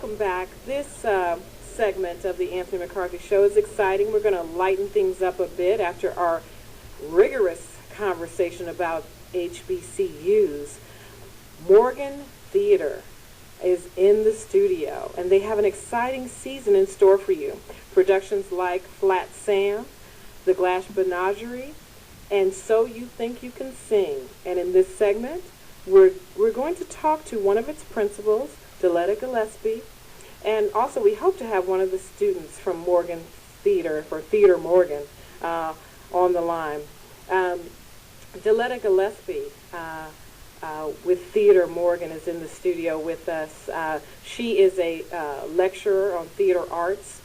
welcome back. This segment of the Anthony McCarthy Show is exciting. We're going to lighten things up a bit after our rigorous conversation about HBCUs. Morgan Theater is in the studio, and they have an exciting season in store for you. Productions like FLAT SAM, The Glass Menagerie, and So You Think You Can Sing. And in this segment, we're going to talk to one of its principals, Deletta Gillespie, and also we hope to have one of the students from Morgan Theater, for Theater Morgan, on the line. Deletta Gillespie with Theater Morgan is in the studio with us. She is a lecturer on theater arts.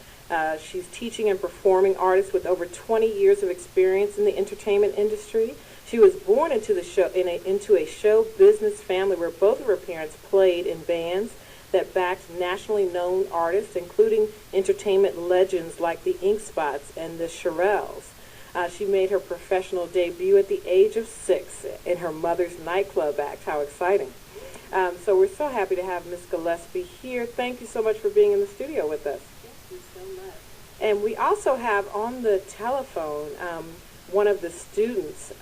She's teaching and performing artists with over 20 years of experience in the entertainment industry. She was born into a show business family where both of her parents played in bands that backed nationally known artists, including entertainment legends like the Ink Spots and the Shirelles. She made her professional debut at the age of 6 in her mother's nightclub act. How exciting. So we're so happy to have Miss Gillespie here. Thank you so much for being in the studio with us. Thank you so much. And we also have on the telephone one of the students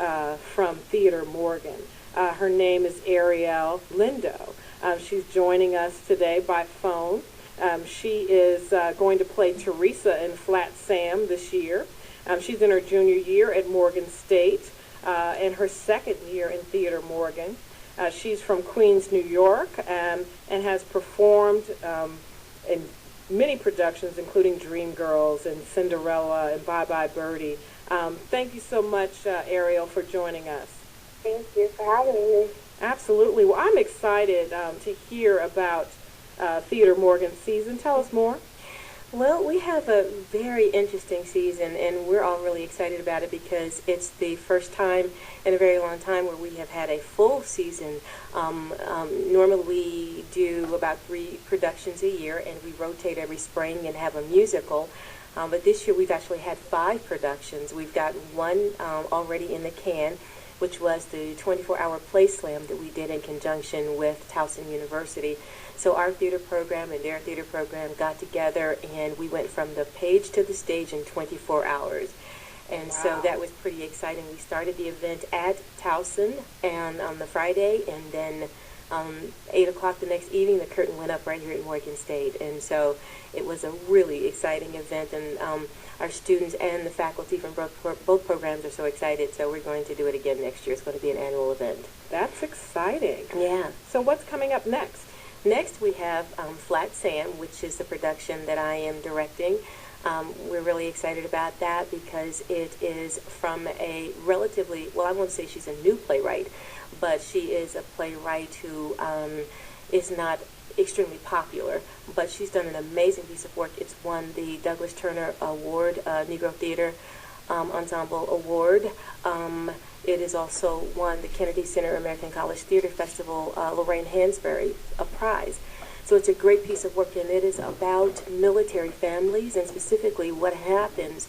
from Theater Morgan. Her name is Ariel Lindo. She's joining us today by phone. She is going to play Teresa in Flat Sam this year. She's in her junior year at Morgan State and her second year in Theater Morgan. She's from Queens, New York, and has performed in many productions, including Dreamgirls and Cinderella and Bye Bye Birdie. Thank you so much, Ariel, for joining us. Thank you for having me. Absolutely. Well, I'm excited to hear about Theater Morgan season. Tell us more. Well, we have a very interesting season, and we're all really excited about it because it's the first time in a very long time where we have had a full season. Normally we do about 3 productions a year, and we rotate every spring and have a musical. But this year we've actually had 5 productions. We've got one already in the can, which was the 24-hour play slam that we did in conjunction with Towson University. So our theater program and their theater program got together, and we went from the page to the stage in 24 hours. And wow. So that was pretty exciting. We started the event at Towson and on the Friday, and then 8 o'clock the next evening, the curtain went up right here at Morgan State. And so it was a really exciting event, and our students and the faculty from both programs are so excited, so we're going to do it again next year. It's going to be an annual event. That's exciting. Yeah. So what's coming up next? Next we have Flat Sam, which is the production that I am directing. We're really excited about that because it is from a relatively, well, I won't say she's a new playwright, but she is a playwright who is not extremely popular, but she's done an amazing piece of work. It's won the Douglas Turner Award, Negro Theater Ensemble Award. It has also won the Kennedy Center American College Theater Festival Lorraine Hansberry a prize. So it's a great piece of work, and it is about military families, and specifically what happens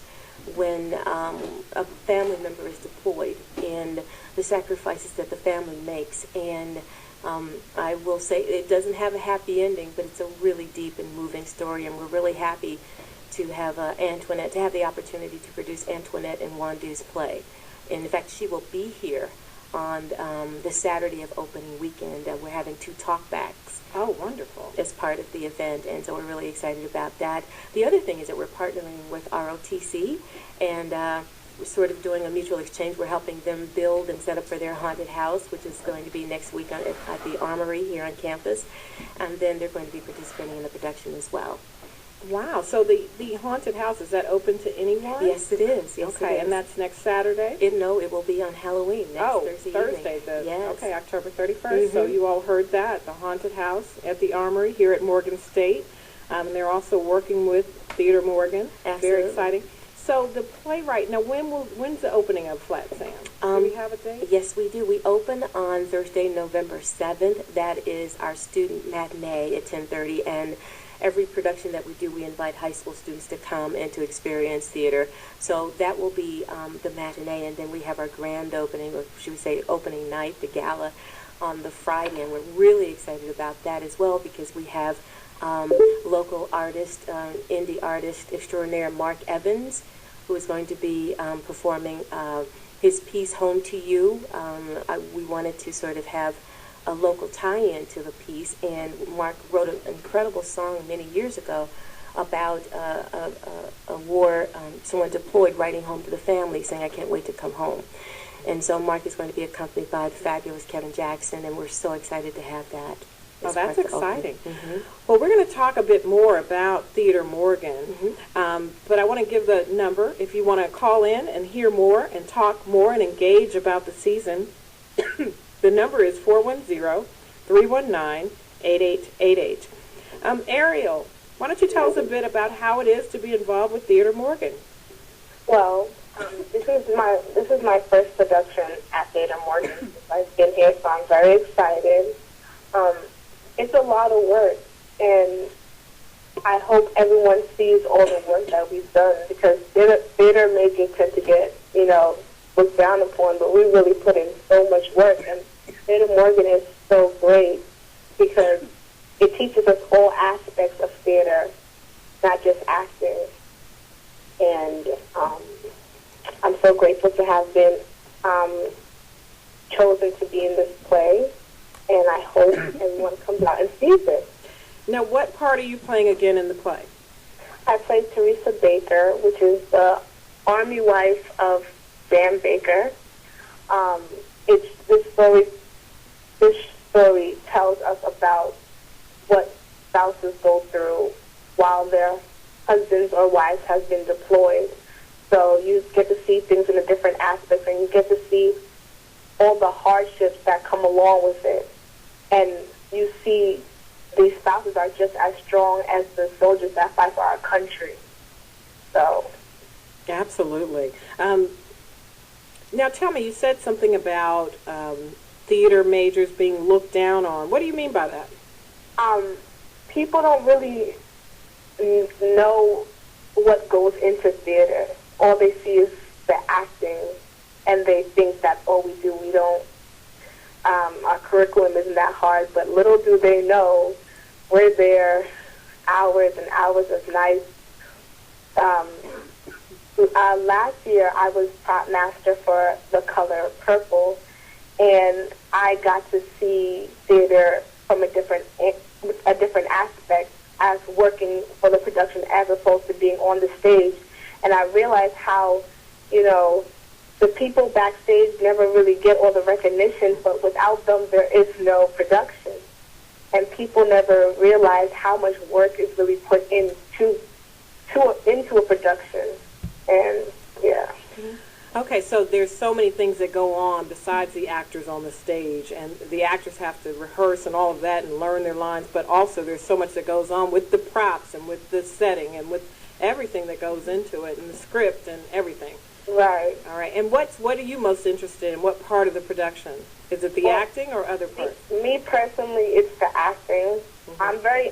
when a family member is deployed and the sacrifices that the family makes. And I will say it doesn't have a happy ending, but it's a really deep and moving story, and we're really happy to have Antoinette, to have the opportunity to produce Antoinette and Wandu's play. And in fact, she will be here on the Saturday of opening weekend. We're having 2 talkbacks. Oh, wonderful. As part of the event, and so we're really excited about that. The other thing is that we're partnering with ROTC, and we're sort of doing a mutual exchange. We're helping them build and set up for their haunted house, which is going to be next week at the Armory here on campus, and then they're going to be participating in the production as well. Wow. So the haunted house, is that open to anyone? Yes, it is. Yes, okay, it is. And that's next Saturday? No, it will be on Halloween, next Thursday evening. Yes. Okay, October 31st. So you all heard that, the haunted house at the Armory here at Morgan State. And they're also working with Theater Morgan. Absolutely. Very exciting. So the playwright, now when's the opening of Flat Sam? Do we have a date? Yes, we do. We open on Thursday, November 7th. That is our student matinee at 10:30, and every production that we do, we invite high school students to come and to experience theater. So that will be the matinee, and then we have our grand opening, or should we say opening night, the gala, on the Friday, and we're really excited about that as well because we have local artist, indie artist extraordinaire Mark Evans, who is going to be performing his piece "Home to You." We wanted to sort of have a local tie-in to the piece, and Mark wrote an incredible song many years ago about a war, someone deployed writing home to the family saying, "I can't wait to come home." And so Mark is going to be accompanied by the fabulous Kevin Jackson, and we're so excited to have that. Oh, that's exciting. Mm-hmm. Well, we're going to talk a bit more about Theater Morgan, but I want to give the number if you want to call in and hear more and talk more and engage about the season. The number is 410-319-8888. Ariel, why don't you tell us a bit about how it is to be involved with Theater Morgan? Well, this is my first production at Theater Morgan. I've been here, so I'm very excited. It's a lot of work, and I hope everyone sees all the work that we've done, because theater making tend to get, looked down upon, but we really put in so much work, and Theater Morgan is so great because it teaches us all aspects of theater, not just acting. And I'm so grateful to have been chosen to be in this play, and I hope everyone comes out and sees it. Now, what part are you playing again in the play? I play Teresa Baker, which is the army wife of Sam Baker. This story tells us about what spouses go through while their husbands or wives have been deployed. So you get to see things in a different aspect, and you get to see all the hardships that come along with it. And you see these spouses are just as strong as the soldiers that fight for our country. So. Absolutely. Now tell me, you said something about theater majors being looked down on. What do you mean by that? People don't really know what goes into theater. All they see is the acting, and they think that's all we do. We don't, our curriculum isn't that hard, but little do they know we're there hours and hours of nights. Last year, I was prop master for The Color Purple, and I got to see theater from a different aspect, as working for the production as opposed to being on the stage. And I realized how, the people backstage never really get all the recognition, but without them, there is no production. And people never realize how much work is really put into a production. And, yeah. Okay, so there's so many things that go on besides the actors on the stage, and the actors have to rehearse and all of that and learn their lines, but also there's so much that goes on with the props and with the setting and with everything that goes into it, and the script and everything. Right. All right, and what are you most interested in? What part of the production? Is it the acting or other parts? Me personally, it's the acting. Mm-hmm. I'm very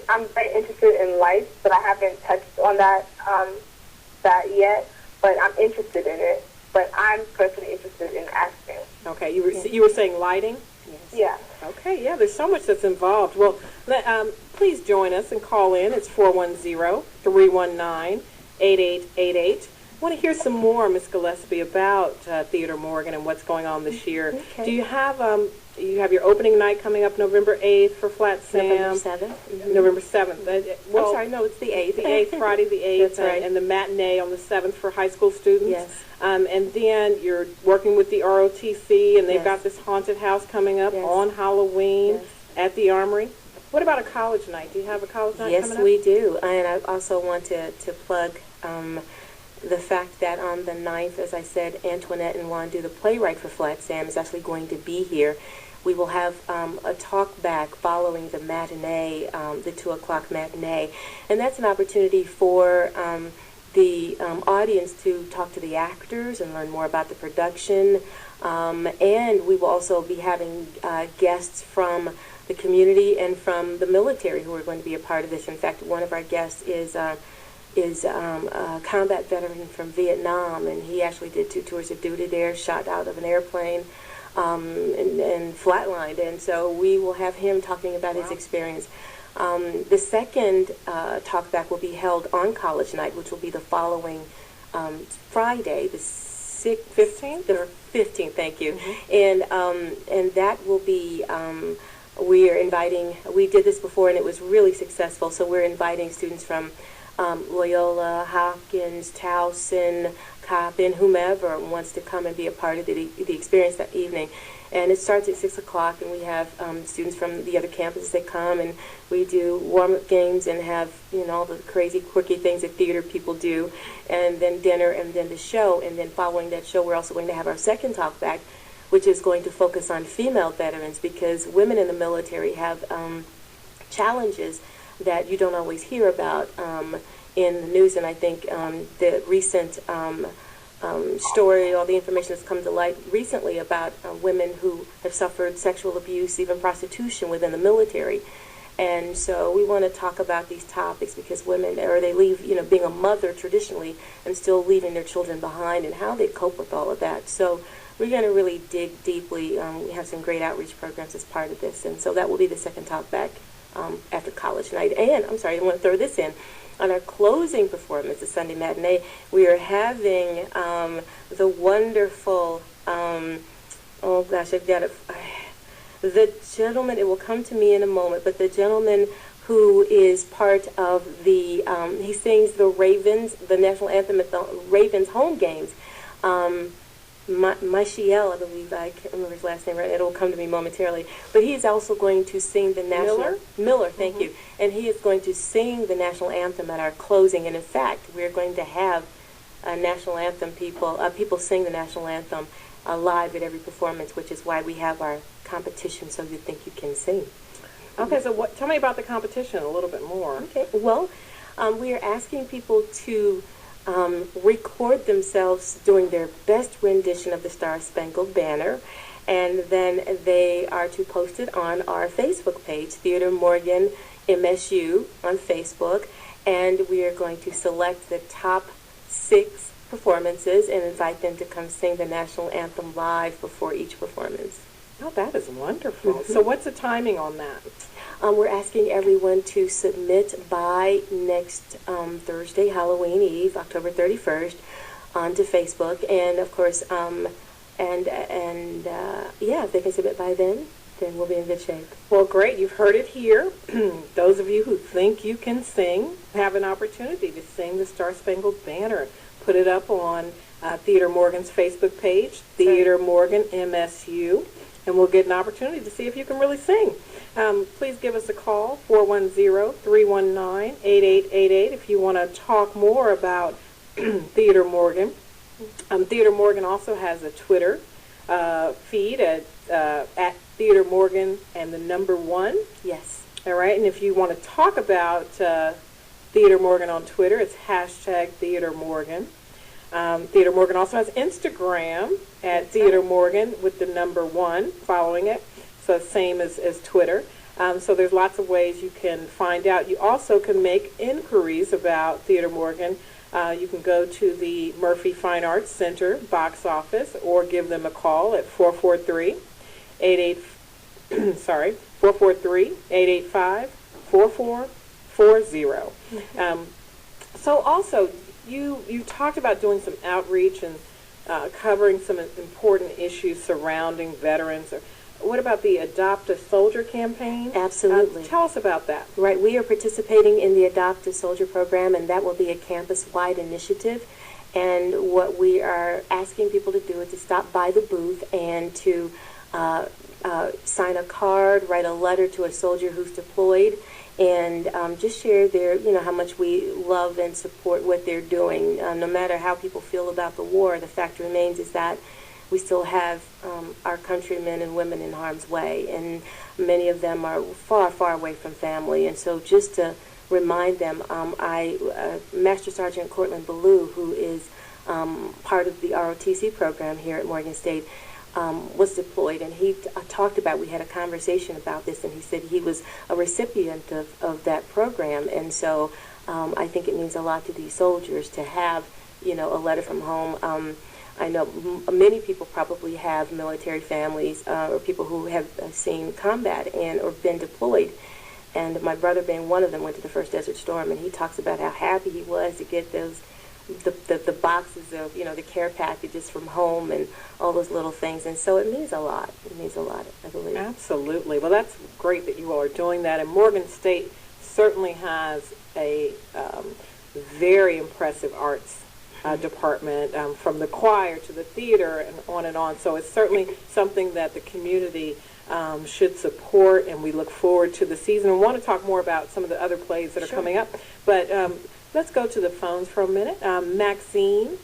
interested in life, but I haven't touched on that yet, but I'm interested in it. But I'm personally interested in acting. Okay, you were saying lighting? Yes. Yeah. Okay, yeah, there's so much that's involved. Well, please join us and call in. It's 410-319-8888. I want to hear some more, Ms. Gillespie, about Theater Morgan and what's going on this year. Okay. Do you have your opening night coming up November 8th for Flat Sam? November 7th. Mm-hmm. November 7th. I'm sorry, no, it's the 8th. The 8th, Friday the 8th, That's right. and the matinee on the 7th for high school students. Yes. And then you're working with the ROTC, and they've Yes. got this haunted house coming up Yes. on Halloween Yes. at the Armory. What about a college night? Do you have a college night coming up? Yes, we do. And I also want to plug the fact that on the 9th, as I said, Antoinette and Wandu, the playwright for Flat Sam, is actually going to be here. We will have a talk back following the matinee, the 2 o'clock matinee. And that's an opportunity for the audience to talk to the actors and learn more about the production. And we will also be having guests from the community and from the military who are going to be a part of this. In fact, one of our guests is a combat veteran from Vietnam, and he actually did 2 tours of duty there, shot out of an airplane, and flatlined. And so we will have him talking about his experience. The second talkback will be held on college night, which will be the following Friday, the 15th? The 15th, thank you. Mm-hmm. And that will be, we are inviting, we did this before and it was really successful, so we're inviting students from Loyola, Hopkins, Towson, Coppin, whomever wants to come and be a part of the experience that evening. And it starts at 6 o'clock, and we have students from the other campuses that come, and we do warm-up games and have, all the crazy, quirky things that theater people do, and then dinner, and then the show. And then following that show, we're also going to have our second talk back, which is going to focus on female veterans, because women in the military have challenges that you don't always hear about in the news. And I think the recent story, all the information that's come to light recently about women who have suffered sexual abuse, even prostitution within the military. And so we want to talk about these topics because women, or they leave, being a mother traditionally and still leaving their children behind, and how they cope with all of that. So we're going to really dig deeply. We have some great outreach programs as part of this. And so that will be the second talk back after college night. And, I'm sorry, I want to throw this in. On our closing performance, the Sunday matinee, we are having the wonderful, oh gosh, I've got it. The gentleman, it will come to me in a moment, but the gentleman who is part of the, he sings the Ravens, the national anthem at the Ravens home games. Michiel, I believe, I can't remember his last name right, it will come to me momentarily, but he is also going to sing the national... Miller, thank you. And he is going to sing the national anthem at our closing, and in fact, we're going to have a national anthem people sing the national anthem live at every performance, which is why we have our competition, so you think you can sing. Okay, so tell me about the competition a little bit more. Okay, well, we are asking people to record themselves doing their best rendition of the Star Spangled Banner, and then they are to post it on our Facebook page, Theater Morgan MSU on Facebook, and we are going to select the top 6 performances and invite them to come sing the national anthem live before each performance. Oh, that is wonderful. So what's the timing on that? We're asking everyone to submit by next Thursday, Halloween Eve, October 31st, onto Facebook. And, of course, yeah, if they can submit by then we'll be in good shape. Well, great. You've heard it here. Those of you who think you can sing have an opportunity to sing the Star Spangled Banner. Put it up on Theater Morgan's Facebook page, Theater Morgan MSU, and we'll get an opportunity to see if you can really sing. Please give us a call, 410-319-8888, if you want to talk more about Theater Morgan. Theater Morgan also has a Twitter feed at Theater Morgan and the number 1. Yes. All right, and if you want to talk about Theater Morgan on Twitter, it's hashtag Theater Morgan. Theater Morgan also has Instagram at Theater Morgan with the number 1 following it. So same as Twitter. So there's lots of ways you can find out. You also can make inquiries about Theater Morgan. You can go to the Murphy Fine Arts Center box office or give them a call at 443-885-4440. So also, you talked about doing some outreach and covering some important issues surrounding veterans. What about the Adopt a Soldier campaign? Absolutely. Tell us about that. Right. We are participating in the Adopt a Soldier program, and that will be a campus-wide initiative. And what we are asking people to do is to stop by the booth and to sign a card, write a letter to a soldier who's deployed, and just share their, how much we love and support what they're doing. No matter how people feel about the war, the fact remains is that we still have our countrymen and women in harm's way, and many of them are far, far away from family. And so just to remind them, Master Sergeant Cortland Ballou, who is part of the ROTC program here at Morgan State, was deployed, and he talked about, we had a conversation about this, and he said he was a recipient of that program. And so I think it means a lot to these soldiers to have, a letter from home. I know many people probably have military families or people who have seen combat or been deployed. And my brother, being one of them, went to the first Desert Storm, and he talks about how happy he was to get those the boxes of, the care packages from home and all those little things. And so it means a lot. It means a lot, I believe. Absolutely. Well, that's great that you all are doing that. And Morgan State certainly has a very impressive arts department, from the choir to the theater and on and on. So it's certainly something that the community should support, and we look forward to the season. We want to talk more about some of the other plays that are coming up. But let's go to the phones for a minute. Maxine,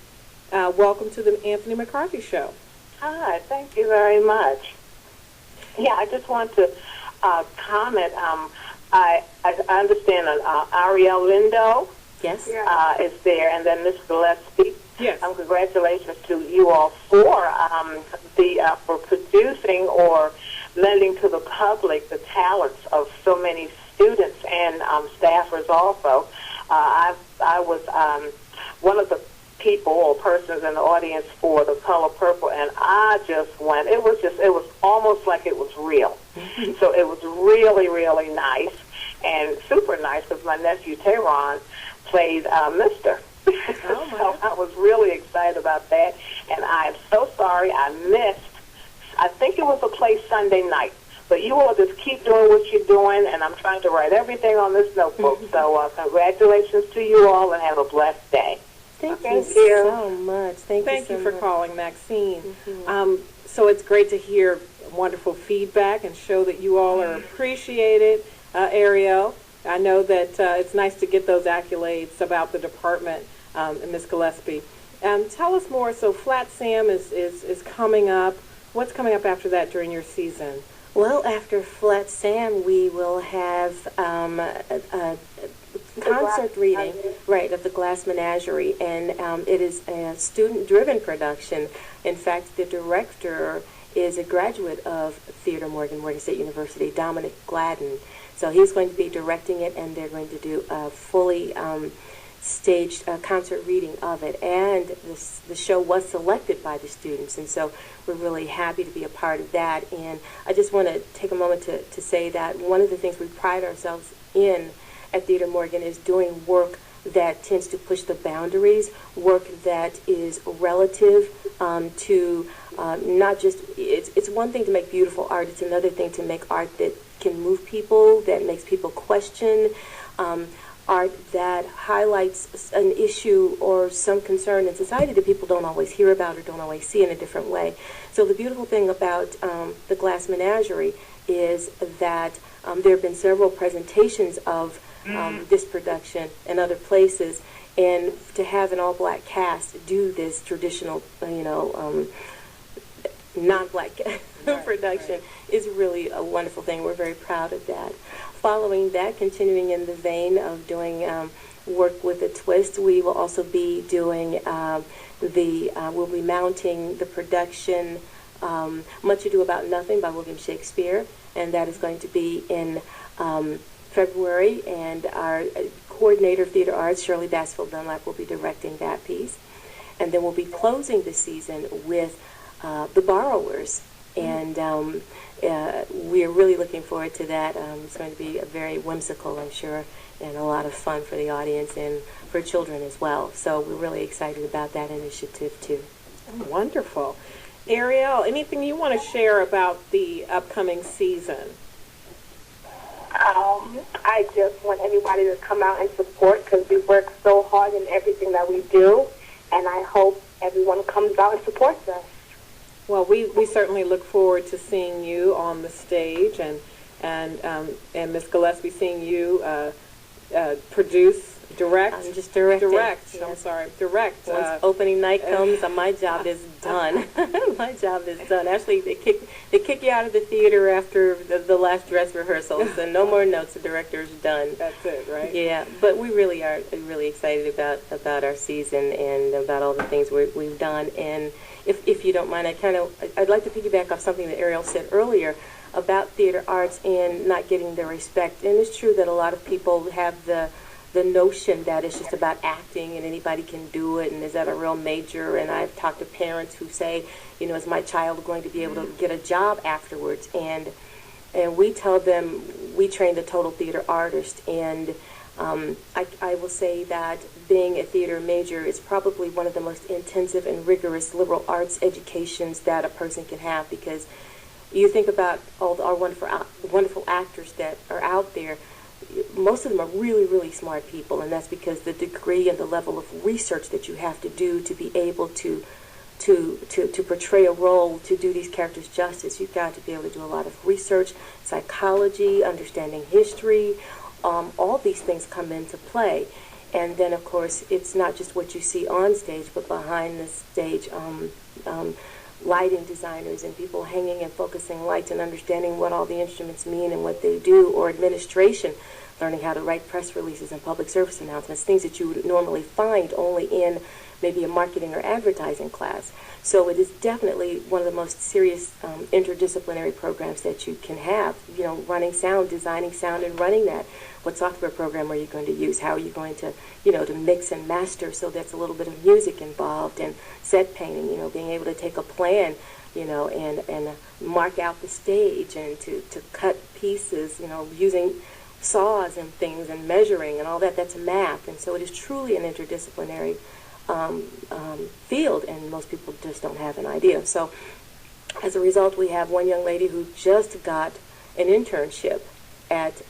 welcome to the Anthony McCarthy Show. Hi, thank you very much. Yeah, I just want to comment. I understand Ariel Lindo is there, and then Miss Gillespie. Yes. Congratulations to you all for producing or lending to the public the talents of so many students and staffers also. I was one of the people or persons in the audience for The Color Purple, and I just went. It was almost like it was real. So it was really, really nice and super nice because my nephew Tehran played Mr. So I was really excited about that, and I am so sorry I missed. I think it was a play Sunday night. But you all just keep doing what you're doing, and I'm trying to write everything on this notebook. So congratulations to you all, and have a blessed day. Thank you so much. Thank you for calling, Maxine. So it's great to hear wonderful feedback and show that you all are appreciated. Ariel, I know that it's nice to get those accolades about the department, and Ms. Gillespie. Tell us more. So FLAT SAM is coming up. What's coming up after that during your season? Well, after FLAT SAM, we will have a concert reading, of the Glass Menagerie, and it is a student-driven production. In fact, the director is a graduate of Theater Morgan State University, Dominic Gladden. So he's going to be directing it, and they're going to do a fully staged concert reading of it. And the show was selected by the students, and so we're really happy to be a part of that. And I just want to take a moment to say that one of the things we pride ourselves in at Theater Morgan is doing work that tends to push the boundaries, work that is relative to not just, it's one thing to make beautiful art, it's another thing to make art that can move people, that makes people question, art that highlights an issue or some concern in society that people don't always hear about or don't always see in a different way. So the beautiful thing about the Glass Menagerie is that there have been several presentations of this production in other places, and to have an all-black cast do this traditional, non-black production is really a wonderful thing. We're very proud of that. Following that, continuing in the vein of doing work with a twist, we will also be doing we'll be mounting the production Much Ado About Nothing by William Shakespeare, and that is going to be in February, and our coordinator of theater arts, Shirley Bassfield Dunlap, will be directing that piece. And then we'll be closing the season with The Borrowers, and we're really looking forward to that. It's going to be a very whimsical, I'm sure, and a lot of fun for the audience and for children as well. So we're really excited about that initiative too. Oh, wonderful. Ariel, anything you want to share about the upcoming season? I just want everybody to come out and support, because we work so hard in everything that we do, and I hope everyone comes out and supports us. Well, we certainly look forward to seeing you on the stage, and Ms. Gillespie, seeing you direct. I'm just directing. Direct. Once opening night comes, my job is done. My job is done. Actually, they kick you out of the theater after the last dress rehearsal, so no more notes. The director's done. That's it, right? Yeah, but we really are really excited about our season and about all the things we've done. And if you don't mind, I'd like to piggyback off something that Ariel said earlier about theater arts and not getting the respect. And it's true that a lot of people have the notion that it's just about acting and anybody can do it, and is that a real major? And I've talked to parents who say, is my child going to be able to get a job afterwards? And And we tell them we train the total theater artist, and I will say that being a theater major is probably one of the most intensive and rigorous liberal arts educations that a person can have, because you think about all our wonderful actors that are out there. Most of them are really, really smart people, and that's because the degree and the level of research that you have to do to be able to portray a role, to do these characters justice. You've got to be able to do a lot of research, psychology, understanding history. All these things come into play. And then, of course, it's not just what you see on stage, but behind the stage, lighting designers and people hanging and focusing lights and understanding what all the instruments mean and what they do, or administration, learning how to write press releases and public service announcements, things that you would normally find only in maybe a marketing or advertising class. So it is definitely one of the most serious interdisciplinary programs that you can have. You know, running sound, designing sound, and running that. What software program are you going to use? How are you going to, to mix and master, so that's a little bit of music involved, and set painting, being able to take a plan, and mark out the stage, and to cut pieces, using saws and things, and measuring and all that. That's math. And so it is truly an interdisciplinary field, and most people just don't have an idea. So as a result, we have one young lady who just got an internship at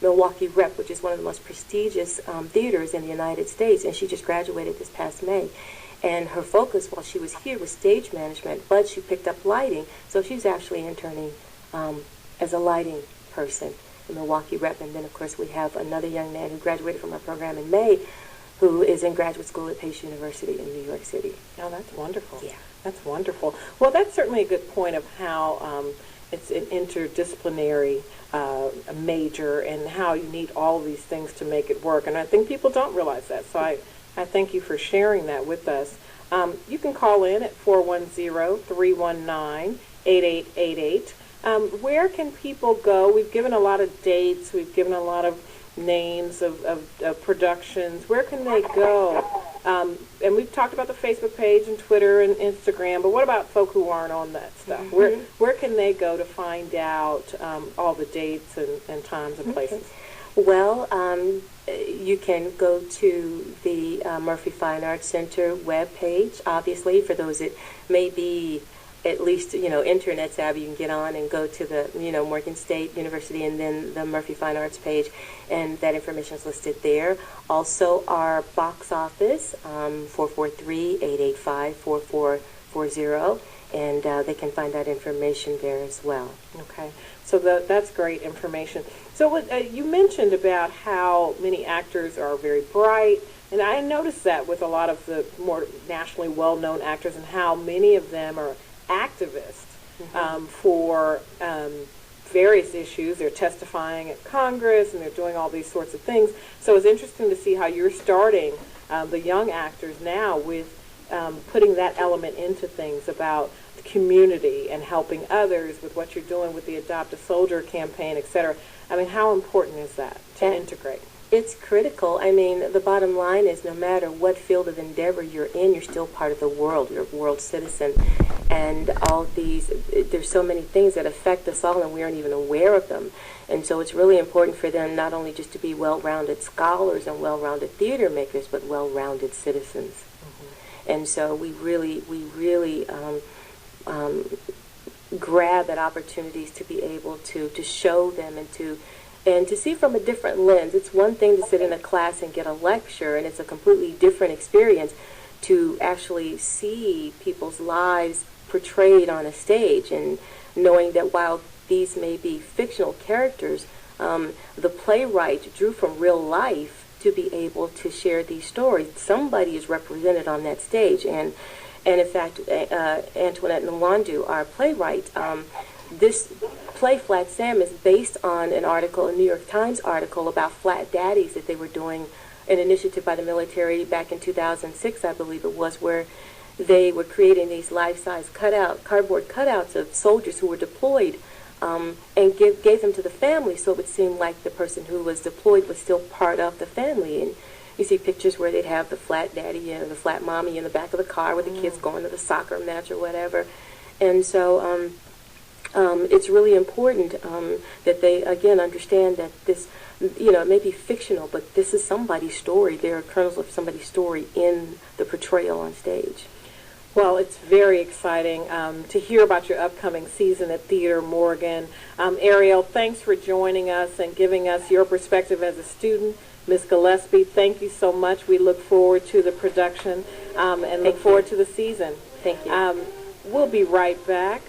Milwaukee Rep, which is one of the most prestigious theaters in the United States, and she just graduated this past May. And her focus while she was here was stage management, but she picked up lighting, so she's actually interning as a lighting person in Milwaukee Rep. And then, of course, we have another young man who graduated from our program in May, who is in graduate school at Pace University in New York City. Oh, that's wonderful. Yeah. That's wonderful. Well, that's certainly a good point of how it's an interdisciplinary major, and how you need all these things to make it work. And I think people don't realize that. So I thank you for sharing that with us. You can call in at 410-319-8888. Where can people go? We've given a lot of dates. We've given a lot of names of productions. Where can they go? And we've talked about the Facebook page and Twitter and Instagram, but what about folk who aren't on that stuff? Mm-hmm. Where can they go to find out all the dates and times and places? Well, you can go to the Murphy Fine Arts Center webpage, obviously, for those that may be at least, internet savvy. You can get on and go to the, Morgan State University and then the Murphy Fine Arts page, and that information is listed there. Also, our box office, 443-885-4440, and they can find that information there as well. Okay, so that's great information. So you mentioned about how many actors are very bright, and I noticed that with a lot of the more nationally well-known actors, and how many of them are activists for various issues. They're testifying at Congress, and they're doing all these sorts of things. So it's interesting to see how you're starting the young actors now with putting that element into things about the community and helping others with what you're doing with the Adopt a Soldier campaign, etc. I mean, how important is that to integrate? It's critical. I mean, the bottom line is no matter what field of endeavor you're in, you're still part of the world. You're a world citizen. And all these, there's so many things that affect us all, and we aren't even aware of them. And so it's really important for them not only just to be well-rounded scholars and well-rounded theater makers, but well-rounded citizens. Mm-hmm. And so we really grab at opportunities to be able to show them and to see from a different lens. It's one thing to sit in a class and get a lecture, and it's a completely different experience to actually see people's lives portrayed on a stage, and knowing that while these may be fictional characters, the playwright drew from real life to be able to share these stories. Somebody is represented on that stage, and in fact, Antoinette Nwandu, our playwright, this play, Flat Sam, is based on an article, a New York Times article about flat daddies that they were doing, an initiative by the military back in 2006, I believe it was, where they were creating these life-size cardboard cutouts of soldiers who were deployed, and gave them to the family, so it would seem like the person who was deployed was still part of the family. And you see pictures where they'd have the flat daddy, the flat mommy in the back of the car with the kids going to the soccer match or whatever. And so it's really important that they, again, understand that this, it may be fictional, but this is somebody's story. There are kernels of somebody's story in the portrayal on stage. Well, it's very exciting to hear about your upcoming season at Theater Morgan. Ariel, thanks for joining us and giving us your perspective as a student. Ms. Gillespie, thank you so much. We look forward to the production and look forward to the season. Thank you. We'll be right back.